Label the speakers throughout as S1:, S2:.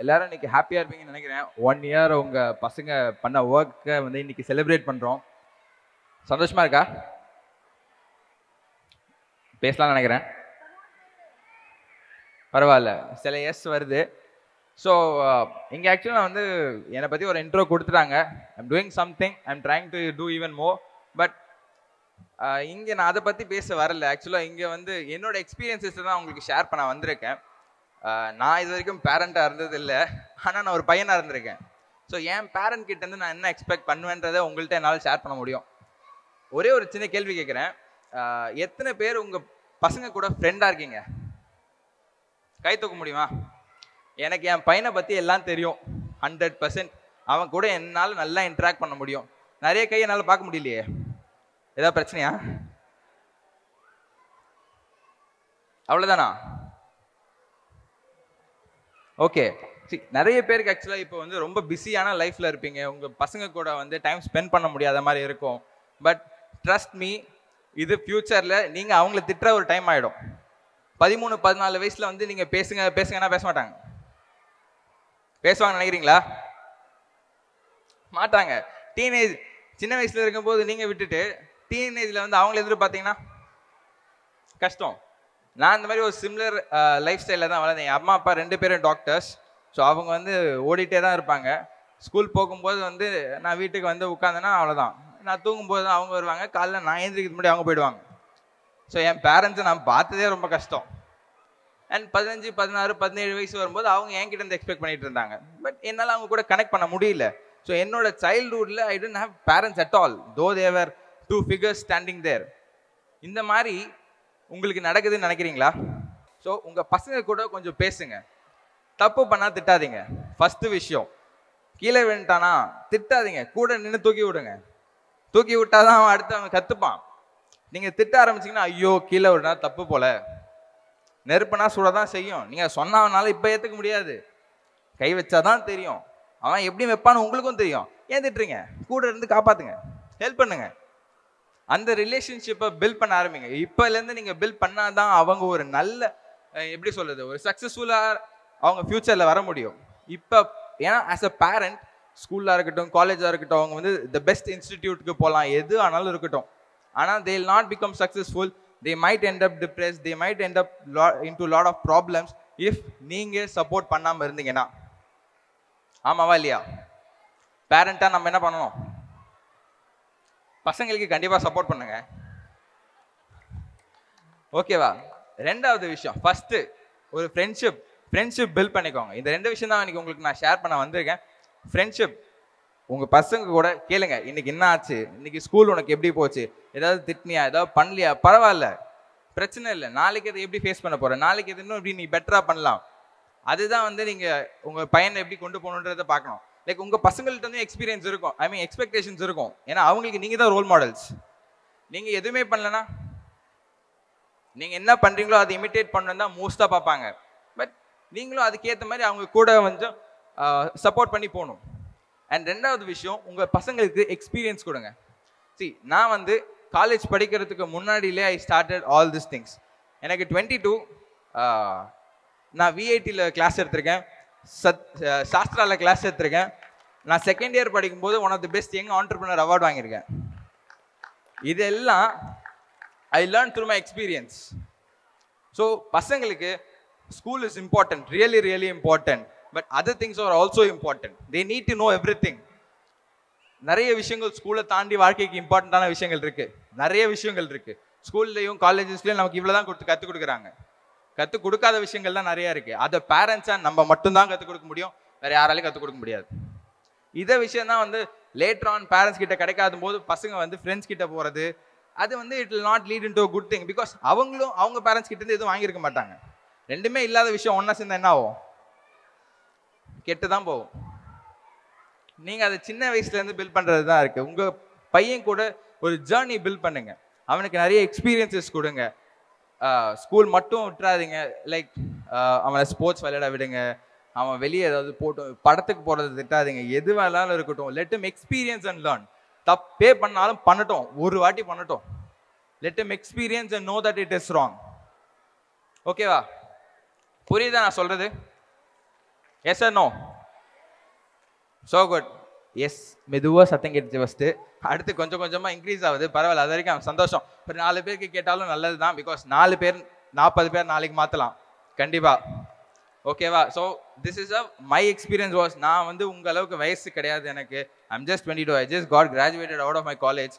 S1: எல்லாரும் இன்னைக்கு ஹாப்பியா இருப்பீங்கன்னு நினைக்கிறேன். 1 இயர் உங்க பசங்க பண்ண ஒர்க்கை வந்து இன்னைக்கு செலிப்ரேட் பண்றோம். சந்தோஷமா இருக்கா? பேசலாம்னு நினைக்கிறேன். பரவாயில்ல, சில எஸ் வருது. ஸோ இங்கே ஆக்சுவலாக வந்து என்னை பற்றி ஒரு இன்ட்ரோ கொடுத்துட்டாங்க. I'm doing something, I'm trying to do even more. But இங்கே நான் அதை பற்றி பேச வரல. ஆக்சுவலாக இங்கே வந்து என்னோட எக்ஸ்பீரியன்ஸஸ் தான் உங்களுக்கு ஷேர் பண்ண வந்திருக்கேன். நான் இது வரைக்கும் பேரண்டாக இருந்தது இல்லை, ஆனால் நான் ஒரு பையனாக இருந்திருக்கேன். ஸோ என் பேரண்ட் கிட்டேருந்து நான் என்ன எக்ஸ்பெக்ட் பண்ணுவேன்றதை உங்கள்கிட்ட என்னால் ஷேர் பண்ண முடியும். ஒரே ஒரு சின்ன கேள்வி கேட்குறேன். எத்தனை பேர் உங்கள் பசங்க கூட ஃப்ரெண்டாக இருக்கீங்க? கை தூக்க முடியுமா? எனக்கு என் பையனை பற்றி எல்லாம் தெரியும். 100%. அவன் கூட என்னால் நல்லா இன்ட்ராக்ட் பண்ண முடியும். நிறைய கை என்னால் பார்க்க முடியலையே. ஏதாவது பிரச்சனையா? அவ்வளோதானா? ஓகே. நிறைய பேருக்கு ஆக்சுவலாக இப்போ வந்து ரொம்ப பிஸியான லைஃப்பில் இருப்பீங்க. உங்கள் பசங்க கூட வந்து டைம் ஸ்பெண்ட் பண்ண முடியாத மாதிரி இருக்கும். பட் ட்ரஸ்ட் மீ, இது ஃப்யூச்சரில் நீங்கள் அவங்கள திட்டுற ஒரு டைம் ஆகிடும். 13-14 வயசில் வந்து நீங்கள் பேசுங்கன்னா பேச மாட்டாங்க. பேசுவாங்கன்னு நினைக்கிறீங்களா? மாட்டாங்க. டீனேஜ் சின்ன வயசில் இருக்கும்போது நீங்கள் விட்டுட்டு டீனேஜில் வந்து அவங்கள எதிர்பார்த்தீங்கன்னா கஷ்டம். நான் இந்த மாதிரி ஒரு சிமிலர் லைஃப் ஸ்டைலில் தான் வளர்ந்தேன். என் அம்மா அப்பா 2 பேரும் டாக்டர்ஸ். ஸோ அவங்க வந்து ஓடிட்டே தான் இருப்பாங்க. ஸ்கூல் போகும்போது வந்து நான் வீட்டுக்கு வந்து உட்காந்தேன்னா அவ்வளோதான். நான் தூங்கும்போது தான் அவங்க வருவாங்க. காலைல நான் எழுந்திரிக்கிறது முன்னாடி அவங்க போயிடுவாங்க. ஸோ என் பேரண்ட்ஸை நான் பார்த்ததே ரொம்ப கஷ்டம். அண்ட் 15, 16, 17 வயசு வரும்போது அவங்க என்கிட்ட இருந்து எக்ஸ்பெக்ட் பண்ணிட்டு இருந்தாங்க. பட் என்னால் அவங்க கூட கனெக்ட் பண்ண முடியல. ஸோ என்னோட சைல்ட்ஹுட்டில் I don't have parents at all, though they were 2 figures standing தேர். இந்த மாதிரி உங்களுக்கு நடக்குதுன்னு நினைக்கிறீங்களா? ஸோ உங்கள் பசங்க கூட கொஞ்சம் பேசுங்க. தப்பு பண்ணால் திட்டாதீங்க. ஃபஸ்ட்டு விஷயம், கீழே விழுந்துட்டானா திட்டாதீங்க, கூட நின்று தூக்கி விடுங்க. தூக்கி விட்டாதான் அவன் அடுத்து அவன் கற்றுப்பான். நீங்கள் திட்ட ஆரம்பிச்சிங்கன்னா ஐயோ கீழே விடுனா தப்பு போல, நெருப்புனா சுட தான் செய்யும். நீங்கள் சொன்னவனால இப்போ ஏற்றுக்க முடியாது, கை வச்சாதான் தெரியும். அவன் எப்படி வைப்பான்னு உங்களுக்கும் தெரியும். ஏன் திட்டுறீங்க? கூட இருந்து காப்பாற்றுங்க, ஹெல்ப் பண்ணுங்க. அந்த ரிலேஷன்ஷிப்பை பில்ட் பண்ண ஆரம்பிங்க. இப்போலேருந்து நீங்கள் பில்ட் பண்ணாதான் அவங்க ஒரு நல்ல எப்படி சொல்கிறது, ஒரு சக்ஸஸ்ஃபுல்லாக அவங்க ஃப்யூச்சரில் வர முடியும். இப்போ ஏன்னா ஆஸ் அ பேரண்ட், ஸ்கூலாக இருக்கட்டும் காலேஜாக இருக்கட்டும், அவங்க வந்து த பெஸ்ட் இன்ஸ்டிடியூட்டுக்கு போகலாம், எது ஆனாலும் இருக்கட்டும். ஆனால் they will not become successful. They might end up depressed. They might end up into a lot of problems if நீங்கள் சப்போர்ட் பண்ணாமல் இருந்தீங்கன்னா. ஆமாவா இல்லையா? பேரண்ட்டாக நம்ம என்ன பண்ணணும்? பசங்களுக்கு கண்டிப்பாக சப்போர்ட் பண்ணுங்க. ஓகேவா? ரெண்டாவது விஷயம், ஃபஸ்ட்டு ஒரு ஃப்ரெண்ட்ஷிப் பில்ட் பண்ணிக்கோங்க. இந்த 2 விஷயம் தான் இன்னைக்கு உங்களுக்கு நான் ஷேர் பண்ண வந்திருக்கேன். ஃப்ரெண்ட்ஷிப். உங்கள் பசங்க கூட கேளுங்க, இன்னைக்கு என்ன ஆச்சு, இன்னைக்கு ஸ்கூல் உனக்கு எப்படி போச்சு, ஏதாவது திட்டினியா, ஏதாவது பண்ணலையா, பரவாயில்ல, பிரச்சனை இல்லை. நாளைக்கு அதை எப்படி ஃபேஸ் பண்ண போகிற, நாளைக்கு எது இன்னும் எப்படி நீ பெட்டராக பண்ணலாம். அதுதான் வந்து நீங்கள் உங்கள் பையனை எப்படி கொண்டு போகணுன்றதை பார்க்கணும். லைக் உங்கள் பசங்கள்ட்ட வந்து எக்ஸ்பீரியன்ஸ் இருக்கும், ஐ மீன் எக்ஸ்பெக்டேஷன்ஸ் இருக்கும். ஏன்னா அவங்களுக்கு நீங்கள் தான் ரோல் மாடல்ஸ். நீங்கள் எதுவுமே பண்ணலன்னா, நீங்கள் என்ன பண்ணுறீங்களோ அதை இமிட்டேட் பண்ணணும் தான் மோஸ்ட்டாக பார்ப்பாங்க. பட் நீங்களும் அதுக்கேற்ற மாதிரி அவங்க கூட கொஞ்சம் சப்போர்ட் பண்ணி போகணும். அண்ட் ரெண்டாவது விஷயம், உங்கள் பசங்களுக்கு எக்ஸ்பீரியன்ஸ் கொடுங்க. நான் வந்து காலேஜ் படிக்கிறதுக்கு முன்னாடியிலே I started all this things. எனக்கு 22, நான் விஐடியில் கிளாஸ் எடுத்திருக்கேன், சாஸ்திராவில் கிளாஸ் எடுத்திருக்கேன். நான் செகண்ட் இயர் படிக்கும்போது one of the best young entrepreneur award வாங்கியிருக்கேன். இதெல்லாம் I learn through my experience. So பசங்களுக்கு school is important, really really important. But other things are also important. They need to know everything. நிறைய விஷயங்கள் ஸ்கூலை தாண்டி வாழ்க்கைக்கு இம்பார்ட்டண்டான விஷயங்கள் இருக்குது. நிறைய விஷயங்கள் இருக்குது ஸ்கூல்லையும் காலேஜஸ்லையும். நமக்கு இவ்வளோ தான் கற்றுக் கொடுக்குறாங்க. கற்றுக் கொடுக்காத விஷயங்கள் தான் நிறையா இருக்குது. அதை பேரண்ட்ஸாக நம்ம மட்டும்தான் கற்றுக் கொடுக்க முடியும், வேறு யாராலையும் கற்றுக் கொடுக்க முடியாது. இதை விஷயம் தான் வந்து லேட்டர் ஆன் பேரண்ட்ஸ் கிட்ட கிடைக்காத போது பசங்க வந்து ஃப்ரெண்ட்ஸ் கிட்ட போகிறது, அது வந்து it will not lead in to good thing. Because அவங்களும் அவங்க பேரண்ட்ஸ் கிட்ட இருந்து எதுவும் வாங்கியிருக்க மாட்டாங்க. ரெண்டுமே இல்லாத விஷயம் ஒன்றா சேர்ந்தா என்ன ஆகும்? கெட்டு தான் போகும். நீங்கள் அதை சின்ன வயசுலேருந்து பில்ட் பண்ணுறது தான் இருக்குது. உங்கள் பையன் கூட ஒரு ஜேர்னி பில்ட் பண்ணுங்க. அவனுக்கு நிறைய எக்ஸ்பீரியன்ஸஸ் கொடுங்க. ஸ்கூல் மட்டும் விட்டுறாதீங்க. லைக் அவனை ஸ்போர்ட்ஸ் விளையாட விடுங்க, அவன் வெளியே ஏதாவது போட்டு படத்துக்கு போகிறது திட்டாதீங்க, எது வேணாலும் இருக்கட்டும். Let him experience and learn. தப்பே பண்ணாலும் பண்ணட்டும், ஒரு வாட்டி பண்ணட்டும். Let him experience and know that it is wrong. ஓகேவா? புரியுதா நான் சொல்கிறது? Yes or no? So good. Yes, மெதுவாக சத்தம் கேட்டுச்சு ஃபஸ்ட்டு, அடுத்து கொஞ்சம் கொஞ்சமாக இன்க்ரீஸ் ஆகுது. பரவாயில்ல, அது வரைக்கும் சந்தோஷம். ஒரு 4 பேருக்கு கேட்டாலும் நல்லது தான். பிகாஸ் 4 பேர் 40 பேர் நாளைக்கு மாற்றலாம் கண்டிப்பாக. ஓகேவா? So this is my experience was. நான் வந்து உங்கள் அளவுக்கு வயசு கிடையாது எனக்கு. I'm just 22. I just got graduated out of my college.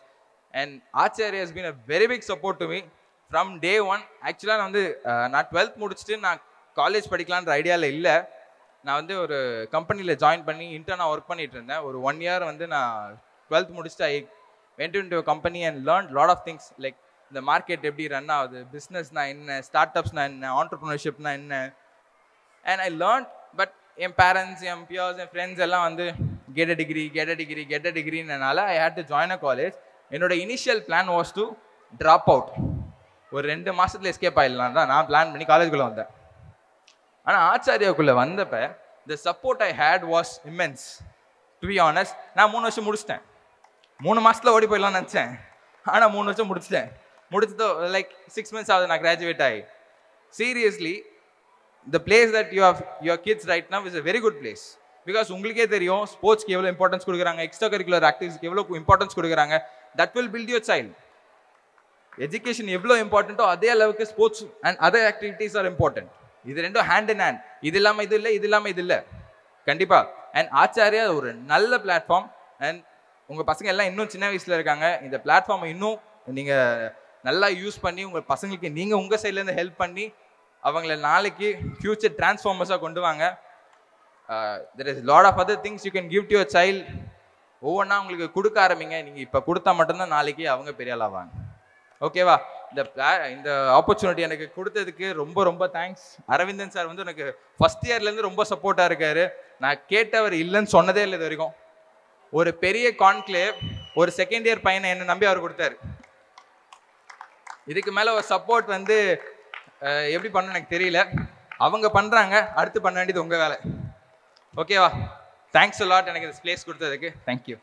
S1: And Acharya has been a very big support to me from day one. ஆக்சுவலாக நான் வந்து நான் 12th முடிச்சுட்டு நான் காலேஜ் படிக்கலான்ற ஐடியாவில் இல்லை. நான் வந்து ஒரு கம்பெனியில் ஜாயின் பண்ணி இன்டர்னாக ஒர்க் பண்ணிட்டு இருந்தேன். ஒரு 1 year வந்து நான் 12th முடிச்சுட்டு I went into a company and learned lot of things like இந்த மார்க்கெட் எப்படி ரன் ஆகுது, பிஸ்னஸ்னா என்ன, ஸ்டார்ட் அப்ஸ்னா என்ன, ஆண்டர்ப்ரனர்ஷிப்னா என்ன. And I learned. பட் என் பேரண்ட்ஸ், என் பியர்ஸ், என் ஃப்ரெண்ட்ஸ் எல்லாம் வந்து கெட் அ டிகிரினால I had to join a college. என்னோட initial plan was to drop out. ஒரு 2 மாதத்துல எஸ்கேப் ஆகிடலாம் தான் நான் பிளான் பண்ணி காலேஜுக்குள்ளே வந்தேன். ஆனால் ஆச்சாரியாவுக்குள்ளே வந்தப்போ the support I had was immense. To be honest, நான் 3 வருஷம் முடிச்சிட்டேன். 3 மாதத்தில் ஓடி போயிடலாம்னு நினச்சேன். ஆனால் 3 வருஷம் முடிச்சிட்டேன். முடிச்சதோ லைக் 6 months ஆகுது நான் கிராஜுவேட் ஆகி. Seriously the place that you have your kids right now is a very good place. Because உங்களுக்கே தெரியும் ஸ்போர்ட்ஸ்க்கு எவ்வளோ இம்பார்ட்டன்ஸ் கொடுக்குறாங்க, எக்ஸ்ட்ரா கரிக்குலர் ஆக்டிவிட்டிஸ்க்கு எவ்வளோ இம்பார்ட்டன்ஸ் கொடுக்குறாங்க. That will build your child. Education எவ்வளோ இம்பார்ட்டண்ட்டோ அதே அளவுக்கு sports and other activities are important. இது ரெண்டும் ஹேண்ட் இன் ஹேண்ட். இது இல்லாமல் இது இல்லை, இது இல்லாமல் இது இல்லை கண்டிப்பாக. அண்ட் ஆச்சாரியா ஒரு நல்ல பிளாட்ஃபார்ம். அண்ட் உங்கள் பசங்க எல்லாம் இன்னும் சின்ன வயசில் இருக்காங்க. இந்த பிளாட்ஃபார்மை இன்னும் நீங்கள் நல்லா யூஸ் பண்ணி உங்கள் பசங்களுக்கு நீங்கள் உங்கள் சைட்லேருந்து ஹெல்ப் பண்ணி அவங்கள நாளைக்கு ஃபியூச்சர் டிரான்ஸ்ஃபார்மர்ஸாக கொண்டு வாங்க. There is lot of other things you can give to your child. ஒவ்வொன்றா உங்களுக்கு கொடுக்க ஆரம்பிங்க. நீங்கள் இப்போ கொடுத்தா மட்டும்தான் நாளைக்கு அவங்க பெரிய ஆள் ஆவாங்க. ஓகேவா? இந்த ஆப்பர்ச்சுனிட்டி எனக்கு கொடுத்ததுக்கு ரொம்ப ரொம்ப தேங்க்ஸ். அரவிந்தன் சார் வந்து எனக்கு ஃபர்ஸ்ட் இயர்லேருந்து ரொம்ப சப்போர்ட்டாக இருக்காரு. நான் கேட்டவர் இல்லைன்னு சொன்னதே இல்லை இது வரைக்கும். ஒரு பெரிய கான்க்ளேவ் ஒரு செகண்ட் இயர் பையனை என்னை நம்பி அவர் கொடுத்தாரு. இதுக்கு மேலே ஒரு சப்போர்ட் வந்து எப்படி பண்ண எனக்கு தெரியல. அவங்க பண்ணுறாங்க, அடுத்து பண்ண வேண்டியது உங்கள் வேலை. ஓகேவா? தேங்க்ஸ் அ லாட் எனக்கு இந்த ஸ்பேஸ் கொடுத்ததுக்கு. தேங்க்யூ.